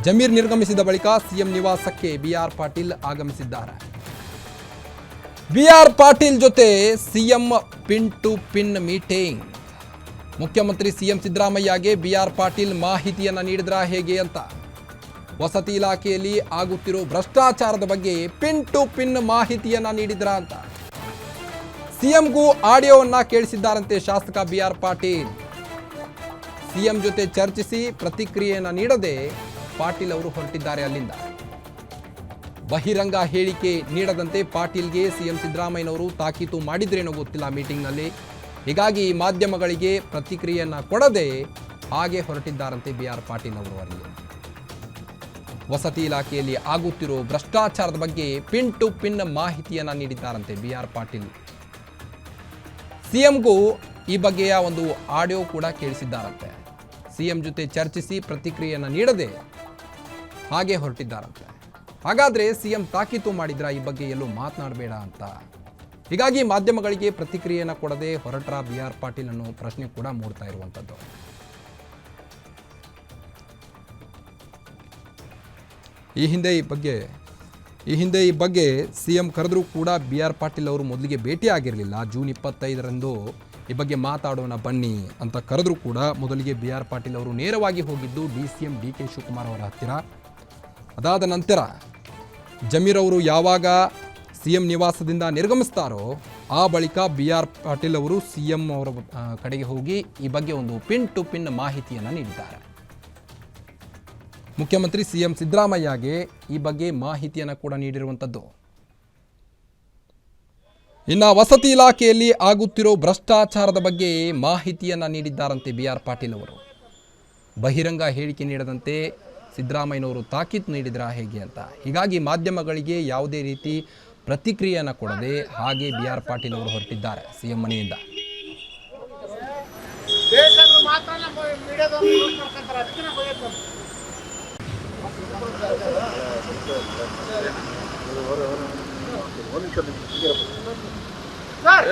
ಜಮೀರ್ ನಿರ್ಗಮಿಸಿದ ಬಳಿಕ ಸಿಎಂ ನಿವಾಸಕ್ಕೆ ಬಿಆರ್ ಪಾಟೀಲ್ ಆಗಮಿಸಿದ್ದಾರೆ. ಬಿಆರ್ ಪಾಟೀಲ್ ಜೊತೆ CM pin to pin meeting. ಮುಖ್ಯಮಂತ್ರಿ ಸಿಎಂ ಸಿದ್ದರಾಮಯ್ಯಗೆ ಬಿಆರ್ ಪಾಟೀಲ್ ಮಾಹಿತಿಯನ್ನ ನೀಡಿದ್ರಾ ಹೇಗೆ ಅಂತ, ವಸತಿ ಇಲಾಖೆಯಲ್ಲಿ ಆಗುತ್ತಿರೋ ಭ್ರಷ್ಟಾಚಾರದ ಬಗ್ಗೆ ಪಿನ್ ಟು ಪಿನ್ ಮಾಹಿತಿಯನ್ನ ನೀಡಿದ್ರಾ ಅಂತ ಸಿಎಂಗೂ ಆಡಿಯೋವನ್ನ ಕೇಳಿಸಿದ್ದಾರಂತೆ ಶಾಸಕ ಬಿಆರ್ ಪಾಟೀಲ್. ಸಿಎಂ ಜೊತೆ ಚರ್ಚಿಸಿ ಪ್ರತಿಕ್ರಿಯೆಯನ್ನ ನೀಡದೆ ಪಾಟೀಲ್ ಅವರು ಹೊರಟಿದ್ದಾರೆ ಅಲ್ಲಿಂದ. ಬಹಿರಂಗ ಹೇಳಿಕೆ ನೀಡದಂತೆ ಪಾಟೀಲ್ಗೆ ಸಿಎಂ ಸಿದ್ದರಾಮಯ್ಯನವರು ತಾಕೀತು ಮಾಡಿದ್ರೇನೋ ಗೊತ್ತಿಲ್ಲ ಮೀಟಿಂಗ್ನಲ್ಲಿ. ಹೀಗಾಗಿ ಮಾಧ್ಯಮಗಳಿಗೆ ಪ್ರತಿಕ್ರಿಯೆಯನ್ನ ಕೊಡದೆ ಹಾಗೆ ಹೊರಟಿದ್ದಾರಂತೆ ಬಿಆರ್ ಪಾಟೀಲ್ ಅವರು. ಅಲ್ಲಿ ವಸತಿ ಇಲಾಖೆಯಲ್ಲಿ ಆಗುತ್ತಿರೋ ಭ್ರಷ್ಟಾಚಾರದ ಬಗ್ಗೆ ಪಿನ್ ಟು ಪಿನ್ ಮಾಹಿತಿಯನ್ನ ನೀಡಿದ್ದಾರಂತೆ ಬಿಆರ್ ಪಾಟೀಲ್. ಸಿಎಂಗೂ ಈ ಬಗ್ಗೆಯ ಒಂದು ಆಡಿಯೋ ಕೂಡ ಕೇಳಿಸಿದ್ದಾರಂತೆ. ಸಿಎಂ ಜೊತೆ ಚರ್ಚಿಸಿ ಪ್ರತಿಕ್ರಿಯೆಯನ್ನ ನೀಡದೆ ಹಾಗೆ ಹೊರಟಿದ್ದಾರಂತೆ. ಹಾಗಾದ್ರೆ ಸಿಎಂ ತಾಕೀತು ಮಾಡಿದ್ರ ಈ ಬಗ್ಗೆ ಎಲ್ಲೂ ಮಾತನಾಡಬೇಡ ಅಂತ. ಹೀಗಾಗಿ ಮಾಧ್ಯಮಗಳಿಗೆ ಪ್ರತಿಕ್ರಿಯೆಯನ್ನ ಕೊಡದೆ ಹೊರಟ್ರ ಬಿಆರ್ ಪಾಟೀಲ್ ಅನ್ನೋ ಪ್ರಶ್ನೆ ಕೂಡ ಮೂಡ್ತಾ ಇರುವಂತದ್ದು. ಈ ಹಿಂದೆ ಈ ಬಗ್ಗೆ ಸಿಎಂ ಕರೆದರೂ ಕೂಡ ಬಿಆರ್ ಪಾಟೀಲ್ ಅವರು ಮೊದಲಿಗೆ ಭೇಟಿ ಆಗಿರಲಿಲ್ಲ. ಜೂನ್ 25ರಂದು ಈ ಬಗ್ಗೆ ಮಾತಾಡೋಣ ಬನ್ನಿ ಅಂತ ಕರೆದರೂ ಕೂಡ ಮೊದಲಿಗೆ ಬಿಆರ್ ಪಾಟೀಲ್ ಅವರು ನೇರವಾಗಿ ಹೋಗಿದ್ದು DCM DK ಶಿವಕುಮಾರ್ ಅವರ ಹತ್ತಿರ. ಅದಾದ ನಂತರ ಜಮೀರ್ ಅವರು ಯಾವಾಗ ಸಿಎಂ ನಿವಾಸದಿಂದ ನಿರ್ಗಮಿಸ್ತಾರೋ ಆ ಬಳಿಕ ಬಿಆರ್ ಪಾಟೀಲ್ ಅವರು ಸಿಎಂ ಅವರ ಕಡೆಗೆ ಹೋಗಿ ಈ ಬಗ್ಗೆ ಒಂದು ಪಿನ್ ಟು ಪಿನ್ ಮಾಹಿತಿಯನ್ನು ನೀಡಿದ್ದಾರೆ. ಮುಖ್ಯಮಂತ್ರಿ ಸಿಎಂ ಸಿದ್ದರಾಮಯ್ಯಗೆ ಈ ಬಗ್ಗೆ ಮಾಹಿತಿಯನ್ನು ಕೂಡ ನೀಡಿರುವಂಥದ್ದು. ಇನ್ನು ವಸತಿ ಇಲಾಖೆಯಲ್ಲಿ ಆಗುತ್ತಿರೋ ಭ್ರಷ್ಟಾಚಾರದ ಬಗ್ಗೆ ಮಾಹಿತಿಯನ್ನು ನೀಡಿದ್ದಾರಂತೆ ಬಿಆರ್ ಪಾಟೀಲ್ ಅವರು. ಬಹಿರಂಗ ಹೇಳಿಕೆ ನೀಡದಂತೆ ಸಿದ್ದರಾಮಯ್ಯನವರು ತಾಕೀತು ನೀಡಿದ್ರಾ ಹೇಗೆ ಅಂತ. ಹೀಗಾಗಿ ಮಾಧ್ಯಮಗಳಿಗೆ ಯಾವುದೇ ರೀತಿ ಪ್ರತಿಕ್ರಿಯೆಯನ್ನು ಕೊಡದೆ ಹಾಗೆ ಬಿಆರ್ ಪಾಟೀಲ್ ಅವರು ಹೊರಟಿದ್ದಾರೆ ಸಿಎಂ ಮನೆಯಿಂದ. ಸರ್